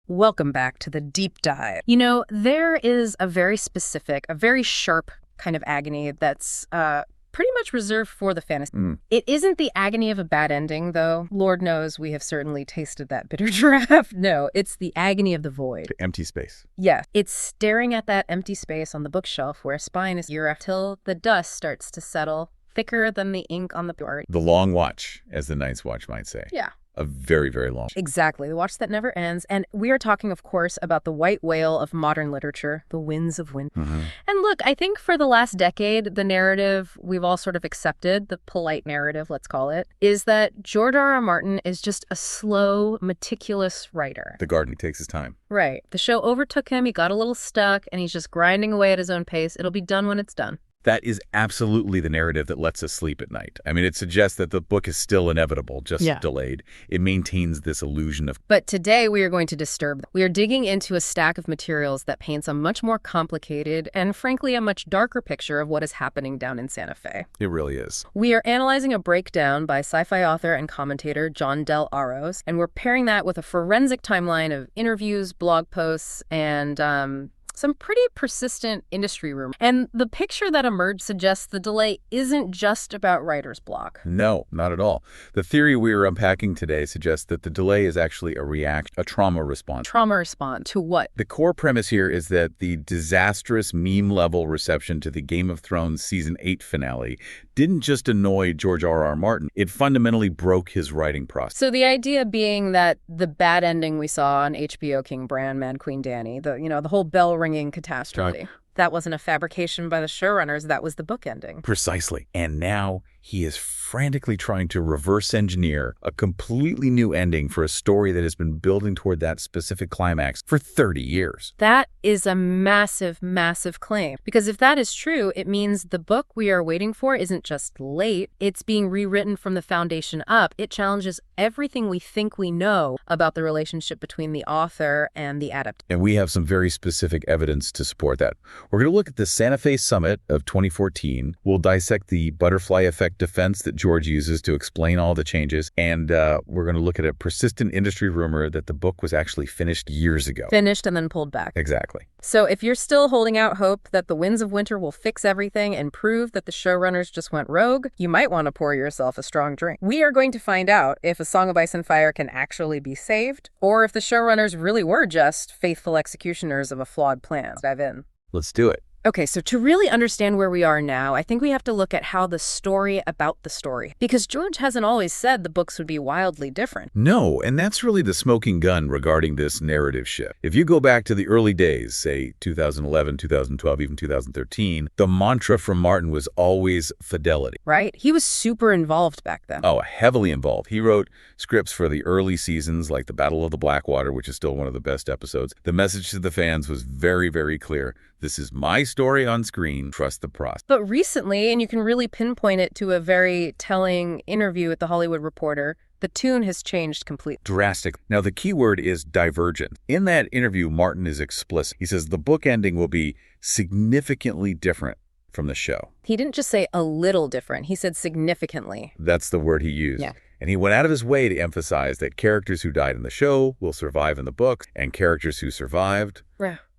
Welcome back to the deep dive. You know, there is a very specific, a very sharp kind of agony that's pretty much reserved for the fantasy. It isn't the agony of a bad ending, though. Lord knows we have certainly tasted that bitter draft. No, it's the agony of the void. The empty space. Yeah, it's staring at that empty space on the bookshelf where spine is year till the dust starts to settle, thicker than the ink on the board. The long watch, as the Night's Watch might say. Yeah. A very, very long. Exactly. The watch that never ends. And we are talking, of course, about the white whale of modern literature, the winds of winter. And look, I think for the last decade, the narrative we've all sort of accepted, the polite narrative, let's call it, is that George R.R. Martin is just a slow, meticulous writer. The garden takes his time. Right. The show overtook him, he got a little stuck, and he's just grinding away at his own pace. It'll be done when it's done. That is absolutely the narrative that lets us sleep at night. I mean, it suggests that the book is still inevitable, just delayed. It maintains this illusion of... But today we are going to disturb them. We are digging into a stack of materials that paints a much more complicated and, frankly, a much darker picture of what is happening down in Santa Fe. It really is. We are analyzing a breakdown by sci-fi author and commentator John Del Arroz, and we're pairing that with a forensic timeline of interviews, blog posts, and some pretty persistent industry rumors. And the picture that emerged suggests the delay isn't just about writer's block. No, not at all. The theory we are unpacking today suggests that the delay is actually a trauma response. Trauma response to what? The core premise here is that the disastrous meme-level reception to the Game of Thrones Season 8 finale didn't just annoy George R.R. Martin. It fundamentally broke his writing process. So the idea being that the bad ending we saw on HBO King Bran, Mad Queen Dany, the whole bell-ringing catastrophe, that wasn't a fabrication by the showrunners, that was the book ending. Precisely. And now he is frantically trying to reverse engineer a completely new ending for a story that has been building toward that specific climax for 30 years. That is a massive, massive claim. Because if that is true, it means the book we are waiting for isn't just late, it's being rewritten from the foundation up. It challenges everything we think we know about the relationship between the author and the adaptation. And we have some very specific evidence to support that. We're going to look at the Santa Fe Summit of 2014. We'll dissect the butterfly effect defense that George uses to explain all the changes. And we're going to look at a persistent industry rumor that the book was actually finished years ago. Finished and then pulled back. Exactly. So if you're still holding out hope that the winds of winter will fix everything and prove that the showrunners just went rogue, you might want to pour yourself a strong drink. We are going to find out if A Song of Ice and Fire can actually be saved, or if the showrunners really were just faithful executioners of a flawed plan. Let's dive in. Let's do it. Okay, so to really understand where we are now, I think we have to look at how the story about the story. Because George hasn't always said the books would be wildly different. No, and that's really the smoking gun regarding this narrative shift. If you go back to the early days, say 2011, 2012, even 2013, the mantra from Martin was always fidelity. Right? He was super involved back then. Oh, heavily involved. He wrote scripts for the early seasons, like the Battle of the Blackwater, which is still one of the best episodes. The message to the fans was very, very clear. This is my story on screen. Trust the process. But recently, and you can really pinpoint it to a very telling interview with The Hollywood Reporter, the tune has changed completely. Drastic. Now, the key word is divergent. In that interview, Martin is explicit. He says the book ending will be significantly different from the show. He didn't just say a little different. He said significantly. That's the word he used. Yeah. And he went out of his way to emphasize that characters who died in the show will survive in the books, and characters who survived,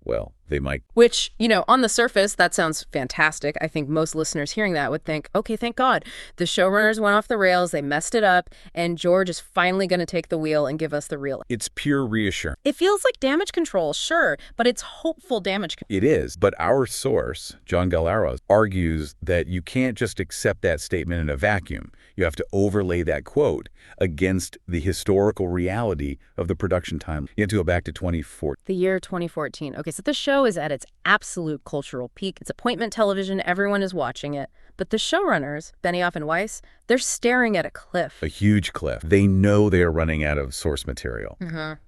well, they might. Which, on the surface, that sounds fantastic. I think most listeners hearing that would think, okay, thank God. The showrunners went off the rails, they messed it up, and George is finally going to take the wheel and give us the real. It's pure reassurance. It feels like damage control, sure, but it's hopeful damage control. It is, but our source, John Del Arroz, argues that you can't just accept that statement in a vacuum. You have to overlay that quote against the historical reality of the production time. You have to go back to 2014. The year 2014. Okay, so the show is at its absolute cultural peak. It's appointment television. Everyone is watching it. But the showrunners, Benioff and Weiss, they're staring at a cliff. A huge cliff. They know they are running out of source material.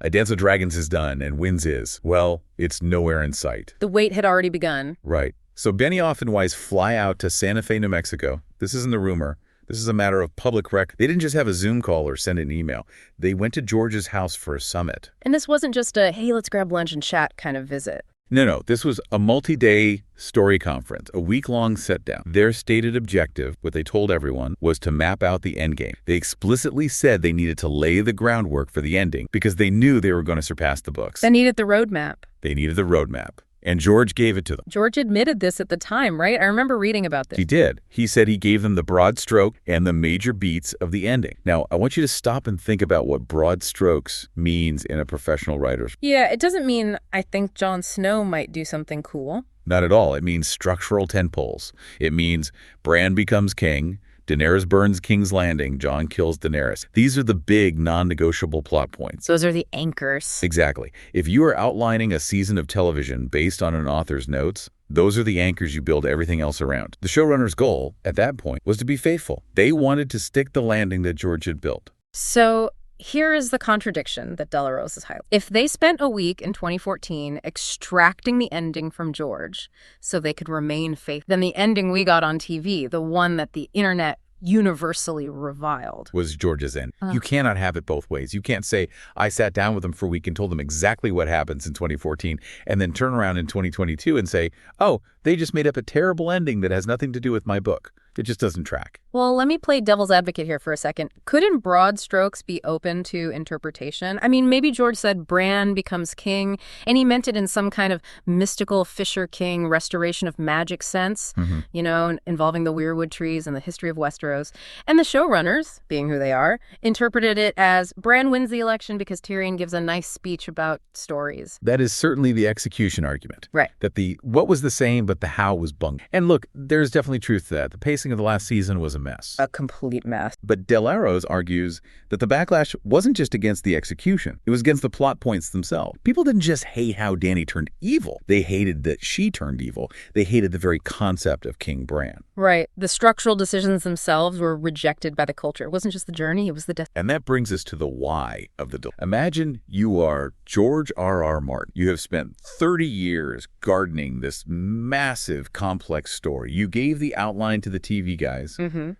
A Dance with Dragons is done, and Winds is, well, it's nowhere in sight. The wait had already begun. Right. So Benioff and Weiss fly out to Santa Fe, New Mexico. This isn't a rumor. This is a matter of public record. They didn't just have a Zoom call or send an email. They went to George's house for a summit. And this wasn't just a, hey, let's grab lunch and chat kind of visit. No. This was a multi-day story conference, a week-long sit-down. Their stated objective, what they told everyone, was to map out the endgame. They explicitly said they needed to lay the groundwork for the ending because they knew they were going to surpass the books. They needed the roadmap. They needed the roadmap. And George gave it to them. George admitted this at the time, right? I remember reading about this. He did. He said he gave them the broad stroke and the major beats of the ending. Now, I want you to stop and think about what broad strokes means in a professional writer's. Yeah, it doesn't mean I think Jon Snow might do something cool. Not at all. It means structural tentpoles. It means Bran becomes king, Daenerys burns King's Landing, Jon kills Daenerys. These are the big, non-negotiable plot points. Those are the anchors. Exactly. If you are outlining a season of television based on an author's notes, those are the anchors you build everything else around. The showrunner's goal, at that point, was to be faithful. They wanted to stick the landing that George had built. So here is the contradiction that Delarose is highlighting. If they spent a week in 2014 extracting the ending from George so they could remain faithful, then the ending we got on TV, the one that the internet universally reviled, was George's end. You cannot have it both ways. You can't say, I sat down with them for a week and told them exactly what happens in 2014, and then turn around in 2022 and say, oh, they just made up a terrible ending that has nothing to do with my book. It just doesn't track. Well, let me play devil's advocate here for a second. Couldn't broad strokes be open to interpretation? I mean, maybe George said Bran becomes king, and he meant it in some kind of mystical Fisher King restoration of magic sense, you know, involving the weirwood trees and the history of Westeros. And the showrunners, being who they are, interpreted it as Bran wins the election because Tyrion gives a nice speech about stories. That is certainly the execution argument. Right. That the what was the same, but the how was bunk. And look, there's definitely truth to that. The pacing of the last season was a mess. A complete mess. But Delarose argues that the backlash wasn't just against the execution. It was against the plot points themselves. People didn't just hate how Dany turned evil. They hated that she turned evil. They hated the very concept of King Bran. Right. The structural decisions themselves were rejected by the culture. It wasn't just the journey, it was the And that brings us to the why of the delay. Imagine you are George R.R. Martin. You have spent 30 years gardening this massive, complex story. You gave the outline to the TV guys.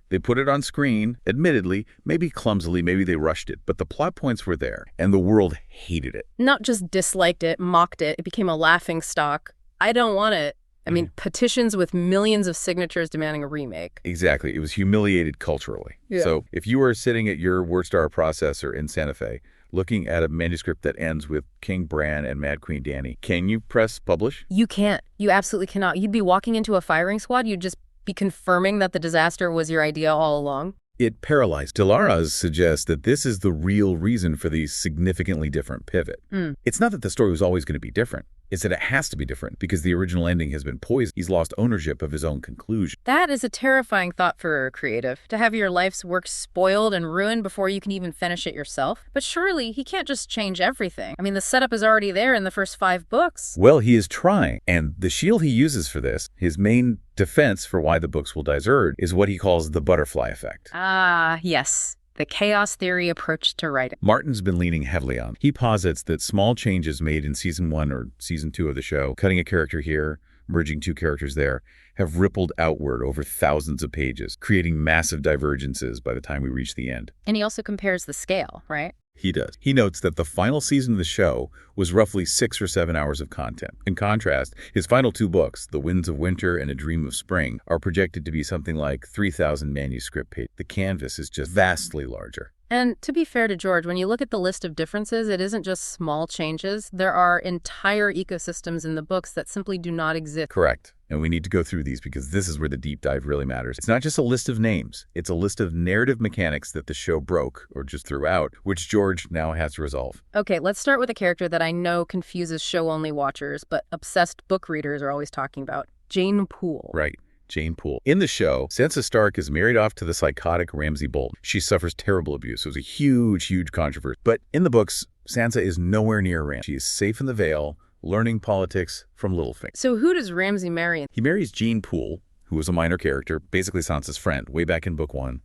They put it on screen, admittedly, maybe clumsily, maybe they rushed it, but the plot points were there, and the world hated it. Not just disliked it, mocked it. It became a laughingstock. I don't want it. I mean, petitions with millions of signatures demanding a remake. Exactly. It was humiliated culturally. Yeah. So if you are sitting at your WordStar processor in Santa Fe, looking at a manuscript that ends with King Bran and Mad Queen Dany, can you press publish? You can't. You absolutely cannot. You'd be walking into a firing squad. You'd just be confirming that the disaster was your idea all along. It paralyzed. Delarose suggests that this is the real reason for the significantly different pivot. It's not that the story was always going to be different. It's that it has to be different because the original ending has been poisoned. He's lost ownership of his own conclusion. That is a terrifying thought for a creative, to have your life's work spoiled and ruined before you can even finish it yourself. But surely he can't just change everything. I mean, the setup is already there in the first 5 books. Well, he is trying, and the shield he uses for this, his main defense for why the books will desert, is what he calls the butterfly effect. Ah, yes. The chaos theory approach to writing. Martin's been leaning heavily on. He posits that small changes made in season 1 or season 2 of the show, cutting a character here, merging 2 characters there, have rippled outward over thousands of pages, creating massive divergences by the time we reach the end. And he also compares the scale, right? He does. He notes that the final season of the show was roughly 6 or 7 hours of content. In contrast, his final 2 books, The Winds of Winter and A Dream of Spring, are projected to be something like 3,000 manuscript pages. The canvas is just vastly larger. And to be fair to George, when you look at the list of differences, it isn't just small changes. There are entire ecosystems in the books that simply do not exist. Correct. And we need to go through these because this is where the deep dive really matters. It's not just a list of names. It's a list of narrative mechanics that the show broke or just threw out, which George now has to resolve. Okay, let's start with a character that I know confuses show-only watchers, but obsessed book readers are always talking about, Jane Poole. Right. Jane Poole. In the show, Sansa Stark is married off to the psychotic Ramsay Bolton. She suffers terrible abuse. It was a huge, huge controversy. But in the books, Sansa is nowhere near Ramsay. She is safe in the Vale, learning politics from Littlefinger. So who does Ramsay marry? He marries Jane Poole, who was a minor character, basically Sansa's friend, way back in book 1.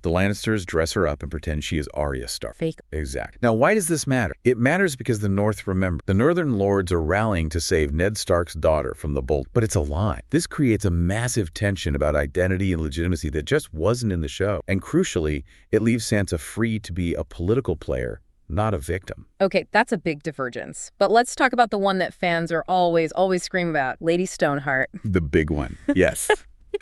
The Lannisters dress her up and pretend she is Arya Stark. Fake. Exact. Now, why does this matter? It matters because the North remember. The Northern Lords are rallying to save Ned Stark's daughter from the Bolt, but it's a lie. This creates a massive tension about identity and legitimacy that just wasn't in the show. And crucially, it leaves Sansa free to be a political player, not a victim. Okay, that's a big divergence. But let's talk about the one that fans are always screaming about, Lady Stoneheart. The big one, yes.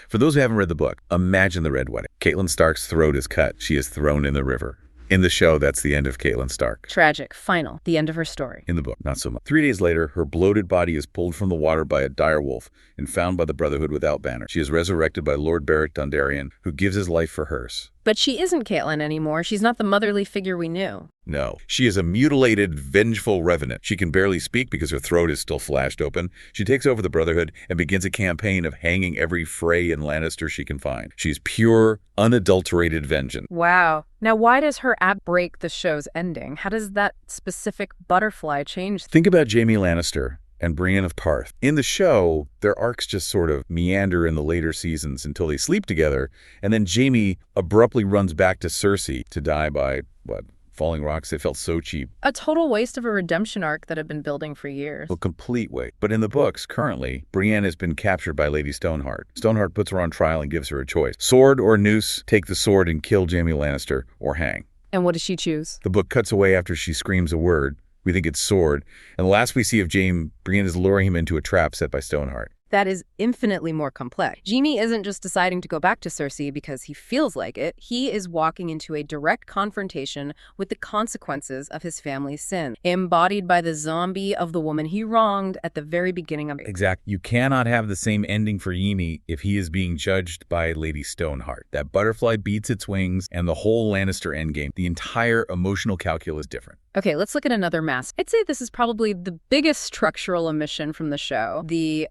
For those who haven't read the book, imagine the Red Wedding. Catelyn Stark's throat is cut. She is thrown in the river. In the show, that's the end of Catelyn Stark. Tragic. Final. The end of her story. In the book, not so much. 3 days later, her bloated body is pulled from the water by a direwolf and found by the Brotherhood without banner. She is resurrected by Lord Beric Dondarrion, who gives his life for hers. But she isn't Catelyn anymore. She's not the motherly figure we knew. No. She is a mutilated, vengeful revenant. She can barely speak because her throat is still flashed open. She takes over the Brotherhood and begins a campaign of hanging every Frey and Lannister she can find. She's pure, unadulterated vengeance. Wow. Now, why does her act break the show's ending? How does that specific butterfly change? Think about Jaime Lannister and Brienne of Tarth. In the show, their arcs just sort of meander in the later seasons until they sleep together, and then Jaime abruptly runs back to Cersei to die by, falling rocks. It felt so cheap. A total waste of a redemption arc that had been building for years. A complete waste. But in the books, currently, Brienne has been captured by Lady Stoneheart. Stoneheart puts her on trial and gives her a choice. Sword or noose, take the sword and kill Jaime Lannister, or hang. And what does she choose? The book cuts away after she screams a word. We think it's sword. And the last we see of Jaime, Brienne is luring him into a trap set by Stoneheart. That is infinitely more complex. Jaime isn't just deciding to go back to Cersei because he feels like it. He is walking into a direct confrontation with the consequences of his family's sin, embodied by the zombie of the woman he wronged at the very beginning of it. Exactly. You cannot have the same ending for Jaime if he is being judged by Lady Stoneheart. That butterfly beats its wings, and the whole Lannister endgame, the entire emotional calculus is different. Okay, let's look at another mask. I'd say this is probably the biggest structural omission from the show. The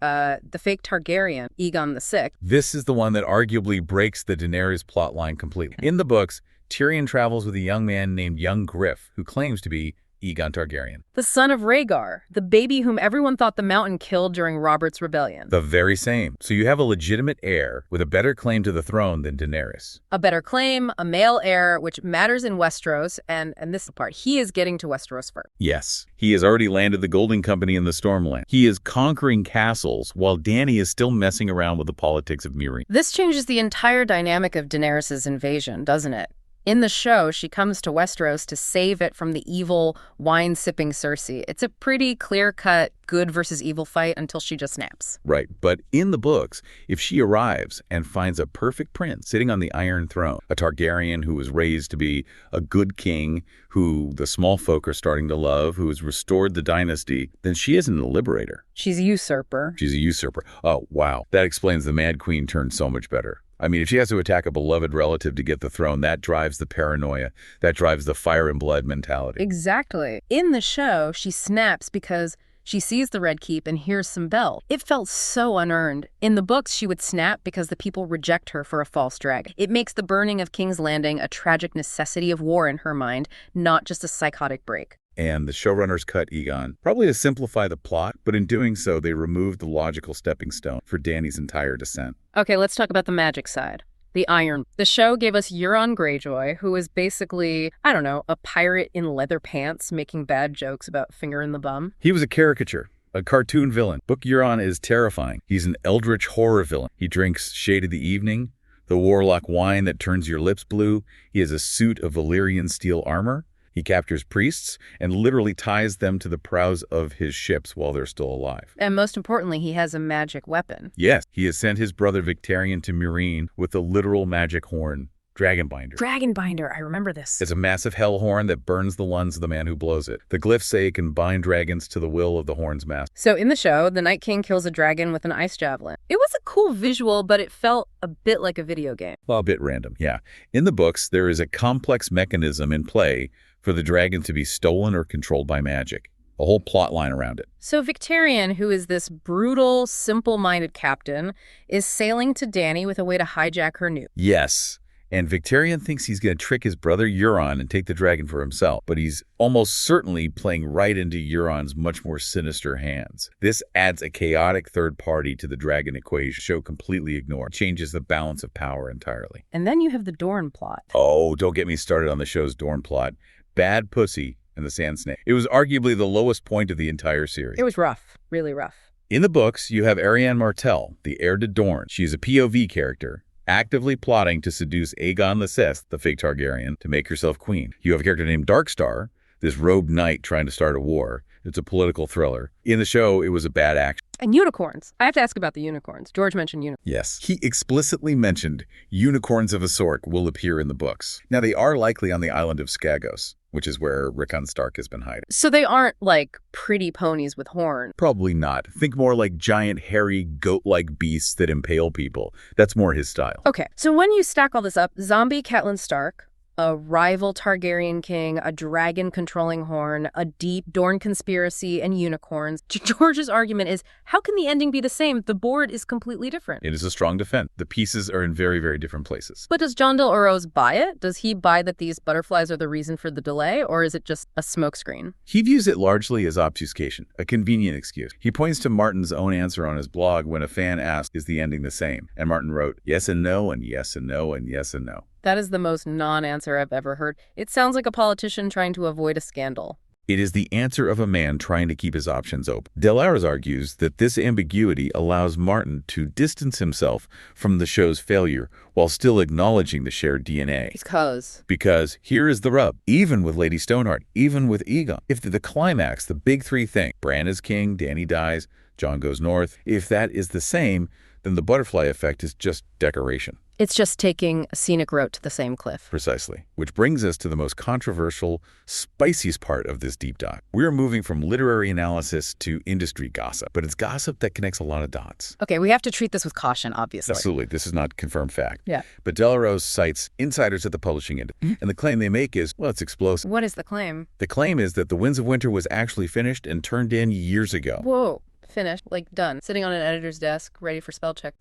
fake Targaryen, Aegon VI. This is the one that arguably breaks the Daenerys plotline completely. In the books, Tyrion travels with a young man named Young Griff, who claims to be Aegon Targaryen. The son of Rhaegar, the baby whom everyone thought the Mountain killed during Robert's rebellion. The very same. So you have a legitimate heir with a better claim to the throne than Daenerys. A better claim, a male heir, which matters in Westeros, and this is the part. He is getting to Westeros first. Yes. He has already landed the Golden Company in the Stormland. He is conquering castles while Dany is still messing around with the politics of Meereen. This changes the entire dynamic of Daenerys' invasion, doesn't it? In the show, she comes to Westeros to save it from the evil, wine-sipping Cersei. It's a pretty clear-cut good versus evil fight until she just snaps. Right, but in the books, if she arrives and finds a perfect prince sitting on the Iron Throne, a Targaryen who was raised to be a good king, who the small folk are starting to love, who has restored the dynasty, then she isn't a liberator. She's a usurper. She's a usurper. Oh, wow. That explains the Mad Queen turn so much better. I mean, if she has to attack a beloved relative to get the throne, that drives the paranoia. That drives the fire and blood mentality. Exactly. In the show, she snaps because she sees the Red Keep and hears some bells. It felt so unearned. In the books, she would snap because the people reject her for a false dragon. It makes the burning of King's Landing a tragic necessity of war in her mind, not just a psychotic break. And the showrunners cut Aegon, probably to simplify the plot, but in doing so, they removed the logical stepping stone for Dany's entire descent. Okay, let's talk about the magic side. The Iron. The show gave us Euron Greyjoy, who is basically, I don't know, a pirate in leather pants making bad jokes about finger in the bum. He was a caricature, a cartoon villain. Book Euron is terrifying. He's an eldritch horror villain. He drinks Shade of the Evening, the warlock wine that turns your lips blue. He has a suit of Valyrian steel armor. He captures priests and literally ties them to the prows of his ships while they're still alive. And most importantly, he has a magic weapon. Yes, he has sent his brother Victarion to Meereen with a literal magic horn, Dragonbinder. Dragonbinder, I remember this. It's a massive hell horn that burns the lungs of the man who blows it. The glyphs say it can bind dragons to the will of the horn's master. So in the show, the Night King kills a dragon with an ice javelin. It was a cool visual, but it felt a bit like a video game. Well, a bit random, yeah. In the books, there is a complex mechanism in play for the dragon to be stolen or controlled by magic. A whole plot line around it. So Victarion, who is this brutal, simple-minded captain, is sailing to Dany with a way to hijack her nuke. Yes. And Victarion thinks he's going to trick his brother Euron and take the dragon for himself, but he's almost certainly playing right into Euron's much more sinister hands. This adds a chaotic third party to the dragon equation, show completely ignored, changes the balance of power entirely. And then you have the Dorne plot. Oh, don't get me started on the show's Dorne plot. Bad Pussy and the Sand Snake. It was arguably the lowest point of the entire series. It was rough, really rough. In the books, you have Arianne Martell, the heir to Dorne. She is a POV character, actively plotting to seduce Aegon VI, the fake Targaryen, to make herself queen. You have a character named Darkstar, this robed knight trying to start a war. It's a political thriller. In the show, it was a bad action. And unicorns. I have to ask about the unicorns. George mentioned unicorns. Yes. He explicitly mentioned unicorns of a sort will appear in the books. Now, they are likely on the island of Skagos, which is where Rickon Stark has been hiding. So they aren't like pretty ponies with horns. Probably not. Think more like giant, hairy, goat-like beasts that impale people. That's more his style. Okay, so when you stack all this up, zombie Catelyn Stark, a rival Targaryen king, a dragon-controlling horn, a deep Dorne conspiracy, and unicorns. George's argument is, how can the ending be the same? The board is completely different. It is a strong defense. The pieces are in very, very different places. But does John Del Uros buy it? Does he buy that these butterflies are the reason for the delay, or is it just a smokescreen? He views it largely as obfuscation, a convenient excuse. He points to Martin's own answer on his blog when a fan asked, is the ending the same? And Martin wrote, yes and no, and yes and no, and yes and no. That is the most non-answer I've ever heard. It sounds like a politician trying to avoid a scandal. It is the answer of a man trying to keep his options open. Del Uros argues that this ambiguity allows Martin to distance himself from the show's failure while still acknowledging the shared DNA. Because here is the rub. Even with Lady Stoneheart, even with Aegon, if the climax, the big three thing, Bran is king, Dany dies, Jon goes north, if that is the same, then the butterfly effect is just decoration. It's just taking a scenic route to the same cliff. Precisely. Which brings us to the most controversial, spiciest part of this deep dive. We're moving from literary analysis to industry gossip, but it's gossip that connects a lot of dots. Okay, we have to treat this with caution, obviously. Absolutely. This is not confirmed fact. Yeah. But Del Uros cites insiders at the publishing industry, and the claim they make is, well, it's explosive. What is the claim? The claim is that The Winds of Winter was actually finished and turned in years ago. Whoa. Finished, like done, sitting on an editor's desk, ready for spell check.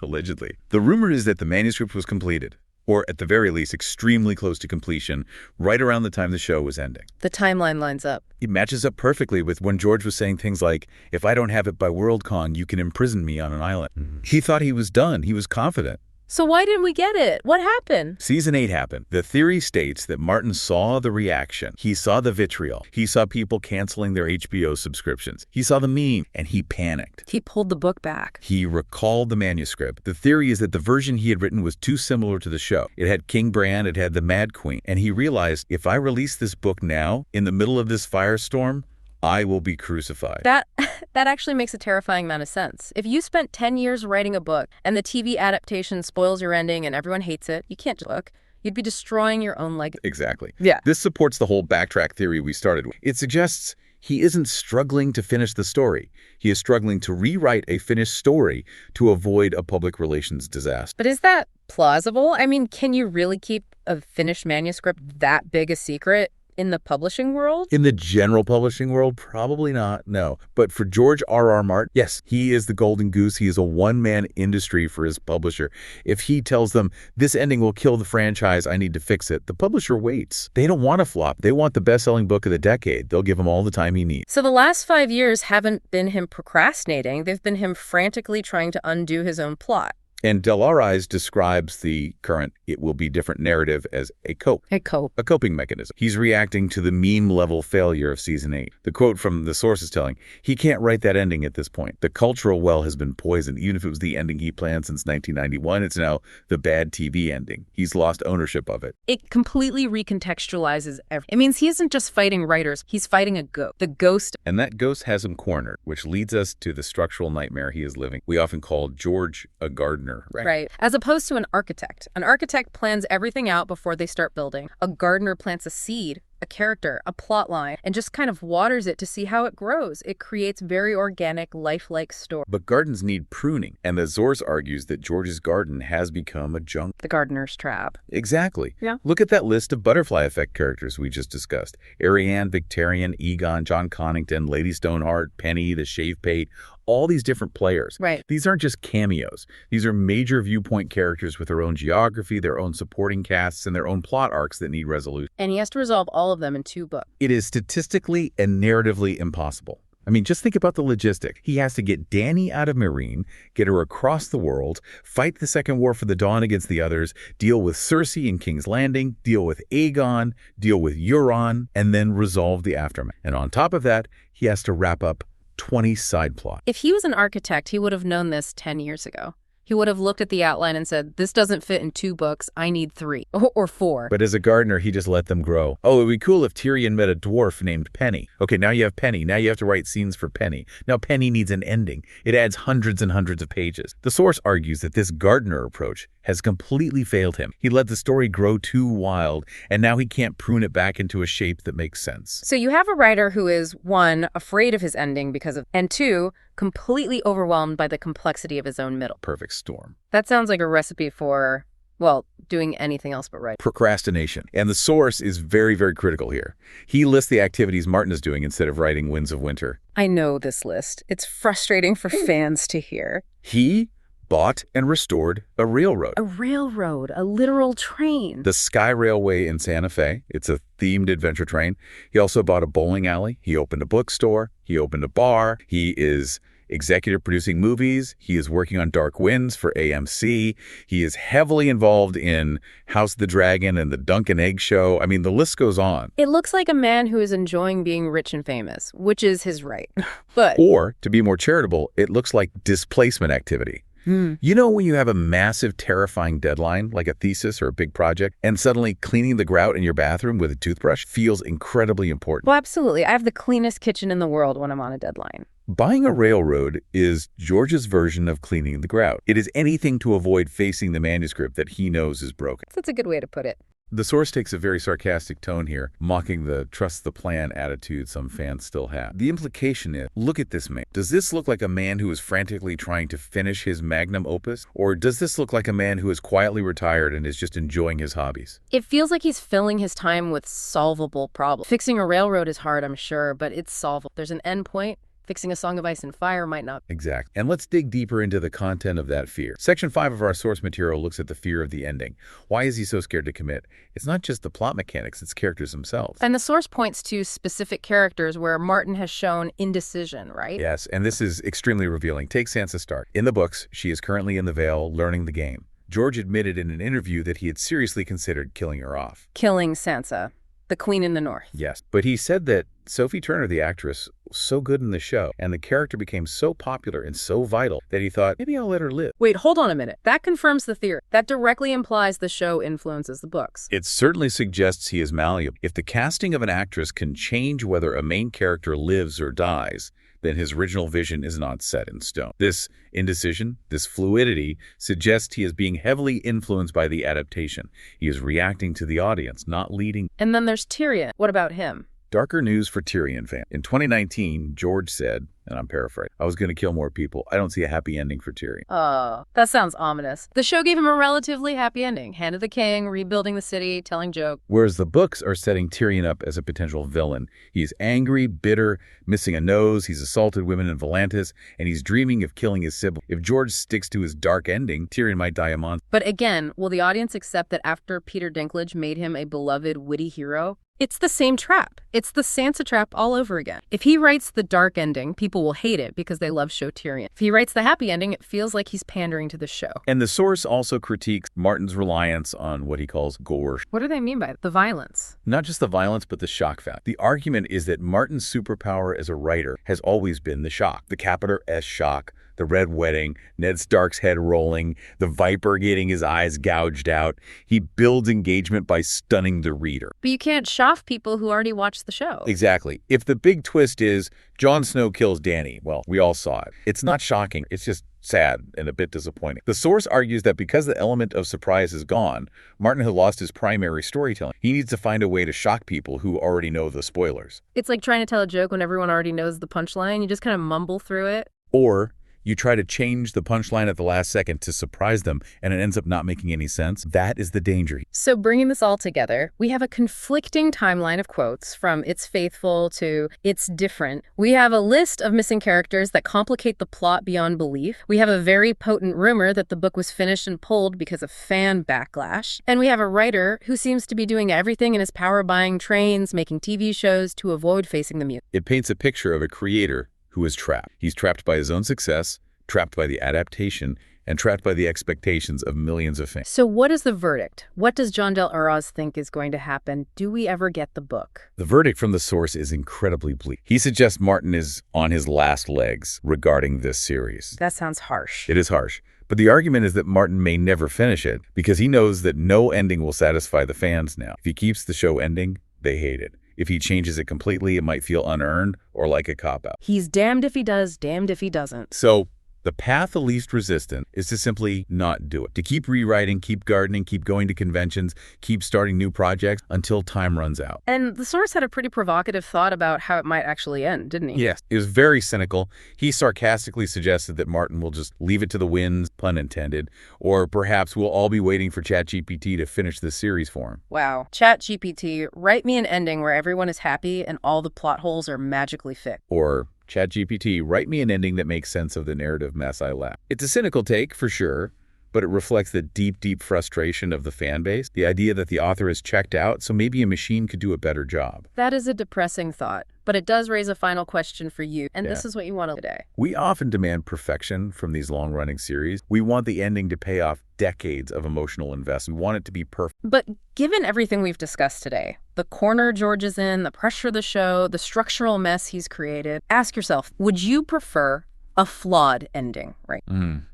Allegedly. The rumor is that the manuscript was completed, or at the very least, extremely close to completion, right around the time the show was ending. The timeline lines up. It matches up perfectly with when George was saying things like, if I don't have it by Worldcon, you can imprison me on an island. He thought he was done. He was confident. So why didn't we get it? What happened? Season 8 happened. The theory states that Martin saw the reaction. He saw the vitriol. He saw people canceling their HBO subscriptions. He saw the meme, and he panicked. He pulled the book back. He recalled the manuscript. The theory is that the version he had written was too similar to the show. It had King Bran, it had the Mad Queen, and he realized, if I release this book now, in the middle of this firestorm, I will be crucified. That actually makes a terrifying amount of sense. If you spent 10 years writing a book and the TV adaptation spoils your ending and everyone hates it, you can't just look. You'd be destroying your own legacy. Exactly. Yeah. This supports the whole backtrack theory we started with. It suggests he isn't struggling to finish the story. He is struggling to rewrite a finished story to avoid a public relations disaster. But is that plausible? I mean, can you really keep a finished manuscript that big a secret? In the publishing world? In the general publishing world, probably not, no. But for George R.R. Martin, yes, he is the golden goose. He is a one-man industry for his publisher. If he tells them, this ending will kill the franchise, I need to fix it, the publisher waits. They don't want a flop. They want the best-selling book of the decade. They'll give him all the time he needs. So the last 5 years haven't been him procrastinating. They've been him frantically trying to undo his own plot. And Del Uros describes the current "it will be different" narrative as a coping mechanism. He's reacting to the meme-level failure of Season 8. The quote from the source is telling, he can't write that ending at this point. The cultural well has been poisoned. Even if it was the ending he planned since 1991, it's now the bad TV ending. He's lost ownership of it. It completely recontextualizes everything. It means he isn't just fighting writers. He's fighting a ghost. The ghost. And that ghost has him cornered, which leads us to the structural nightmare he is living. We often call George a gardener. Right. As opposed to an architect. An architect plans everything out before they start building. A gardener plants a seed, a character, a plot line, and just kind of waters it to see how it grows. It creates very organic, lifelike story. But gardens need pruning, and the Azores argues that George's garden has become a jungle. The gardener's trap. Exactly. Yeah. Look at that list of butterfly effect characters we just discussed. Arianne, Victarion, Aegon, John Connington, Lady Stoneheart, Penny, the Shave Pate, all these different players. Right. These aren't just cameos. These are major viewpoint characters with their own geography, their own supporting casts, and their own plot arcs that need resolution. And he has to resolve all of them in 2 books. It is statistically and narratively impossible. I mean, just think about the logistics. He has to get Dany out of Meereen, get her across the world, fight the Second War for the Dawn against the others, deal with Cersei in King's Landing, deal with Aegon, deal with Euron, and then resolve the aftermath. And on top of that, he has to wrap up 20 side plots. If he was an architect, he would have known this 10 years ago. He would have looked at the outline and said, this doesn't fit in 2 books, I need 3 or 4. But as a gardener, he just let them grow. Oh, it would be cool if Tyrion met a dwarf named Penny. Okay, now you have Penny. Now you have to write scenes for Penny. Now Penny needs an ending. It adds hundreds and hundreds of pages. The source argues that this gardener approach has completely failed him. He let the story grow too wild, and now he can't prune it back into a shape that makes sense. So you have a writer who is, 1, afraid of his ending and 2, completely overwhelmed by the complexity of his own middle. Perfect storm. That sounds like a recipe for, well, doing anything else but writing. Procrastination. And the source is very, very critical here. He lists the activities Martin is doing instead of writing Winds of Winter. I know this list. It's frustrating for fans to hear. He bought and restored a railroad. A railroad, a literal train. The Sky Railway in Santa Fe. It's a themed adventure train. He also bought a bowling alley. He opened a bookstore. He opened a bar. He is executive producing movies. He is working on Dark Winds for AMC. He is heavily involved in House of the Dragon and the Dunk and Egg Show. I mean, the list goes on. It looks like a man who is enjoying being rich and famous, which is his right. But or, to be more charitable, it looks like displacement activity. You know when you have a massive, terrifying deadline, like a thesis or a big project, and suddenly cleaning the grout in your bathroom with a toothbrush feels incredibly important? Well, absolutely. I have the cleanest kitchen in the world when I'm on a deadline. Buying a railroad is George's version of cleaning the grout. It is anything to avoid facing the manuscript that he knows is broken. That's a good way to put it. The source takes a very sarcastic tone here, mocking the trust the plan attitude some fans still have. The implication is, look at this man. Does this look like a man who is frantically trying to finish his magnum opus? Or does this look like a man who is quietly retired and is just enjoying his hobbies? It feels like he's filling his time with solvable problems. Fixing a railroad is hard, I'm sure, but it's solvable. There's an end point. Fixing A Song of Ice and Fire might not. Exactly. And let's dig deeper into the content of that fear. Section 5 of our source material looks at the fear of the ending. Why is he so scared to commit? It's not just the plot mechanics, it's characters themselves. And the source points to specific characters where Martin has shown indecision, right? Yes, and this is extremely revealing. Take Sansa Stark. In the books, she is currently in the Vale learning the game. George admitted in an interview that he had seriously considered killing her off. Killing Sansa, the Queen in the North. Yes, but he said that Sophie Turner, the actress, was so good in the show, and the character became so popular and so vital that he thought, maybe I'll let her live. Wait, hold on a minute. That confirms the theory. That directly implies the show influences the books. It certainly suggests he is malleable. If the casting of an actress can change whether a main character lives or dies, then his original vision is not set in stone. This indecision, this fluidity, suggests he is being heavily influenced by the adaptation. He is reacting to the audience, not leading. And then there's Tyrion. What about him? Darker news for Tyrion fans. In 2019, George said, and I'm paraphrasing, I was going to kill more people. I don't see a happy ending for Tyrion. Oh, that sounds ominous. The show gave him a relatively happy ending. Hand of the King, rebuilding the city, telling jokes. Whereas the books are setting Tyrion up as a potential villain. He's angry, bitter, missing a nose, he's assaulted women in Volantis, and he's dreaming of killing his sibling. If George sticks to his dark ending, Tyrion might die a monster. But again, will the audience accept that after Peter Dinklage made him a beloved, witty hero? It's the same trap. It's the Sansa trap all over again. If he writes the dark ending, people will hate it because they love show Tyrion. If he writes the happy ending, it feels like he's pandering to the show. And the source also critiques Martin's reliance on what he calls gore. What do they mean by it? The violence? Not just the violence, but the shock factor. The argument is that Martin's superpower as a writer has always been the shock. The capital S shock, the Red Wedding, Ned Stark's head rolling, the Viper getting his eyes gouged out. He builds engagement by stunning the reader. But you can't shock people who already watched the show. Exactly. If the big twist is Jon Snow kills Dany, well, we all saw it. It's not shocking. It's just sad and a bit disappointing. The source argues that because the element of surprise is gone, Martin has lost his primary storytelling. He needs to find a way to shock people who already know the spoilers. It's like trying to tell a joke when everyone already knows the punchline. You just kind of mumble through it. Or you try to change the punchline at the last second to surprise them, and it ends up not making any sense. That is the danger. So bringing this all together, we have a conflicting timeline of quotes from it's faithful to it's different. We have a list of missing characters that complicate the plot beyond belief. We have a very potent rumor that the book was finished and pulled because of fan backlash. And we have a writer who seems to be doing everything in his power, buying trains, making TV shows to avoid facing the mute. It paints a picture of a creator who is trapped. He's trapped by his own success, trapped by the adaptation, and trapped by the expectations of millions of fans. So what is the verdict? What does George R.R. think is going to happen? Do we ever get the book? The verdict from the source is incredibly bleak. He suggests Martin is on his last legs regarding this series. That sounds harsh. It is harsh, But the argument is that Martin may never finish it because he knows that no ending will satisfy the fans now. If he keeps the show ending, they hate it. If he changes it completely, it might feel unearned or like a cop-out. He's damned if he does, damned if he doesn't. So the path of least resistance is to simply not do it. To keep rewriting, keep gardening, keep going to conventions, keep starting new projects until time runs out. And the source had a pretty provocative thought about how it might actually end, didn't he? Yes, it was very cynical. He sarcastically suggested that Martin will just leave it to the winds, pun intended, or perhaps we'll all be waiting for ChatGPT to finish this series for him. Wow. ChatGPT, write me an ending where everyone is happy and all the plot holes are magically fixed. Or ChatGPT, write me an ending that makes sense of the narrative mess I left. It's a cynical take, for sure, but it reflects the deep, deep frustration of the fan base, the idea that the author is checked out, so maybe a machine could do a better job. That is a depressing thought, but it does raise a final question for you, and this is what you want today. We often demand perfection from these long-running series. We want the ending to pay off decades of emotional investment. We want it to be perfect. But given everything we've discussed today, the corner George is in, the pressure of the show, the structural mess he's created, ask yourself, would you prefer a flawed ending, right?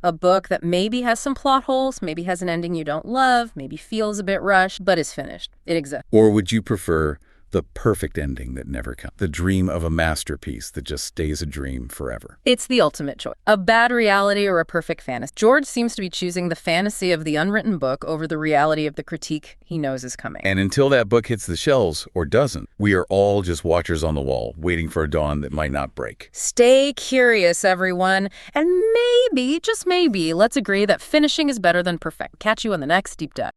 A book that maybe has some plot holes, maybe has an ending you don't love, maybe feels a bit rushed, but is finished. It exists. Or would you prefer the perfect ending that never comes? The dream of a masterpiece that just stays a dream forever. It's the ultimate choice. A bad reality or a perfect fantasy. George seems to be choosing the fantasy of the unwritten book over the reality of the critique he knows is coming. And until that book hits the shelves, or doesn't, we are all just watchers on the wall, waiting for a dawn that might not break. Stay curious, everyone. And maybe, just maybe, let's agree that finishing is better than perfect. Catch you on the next Deep Dive.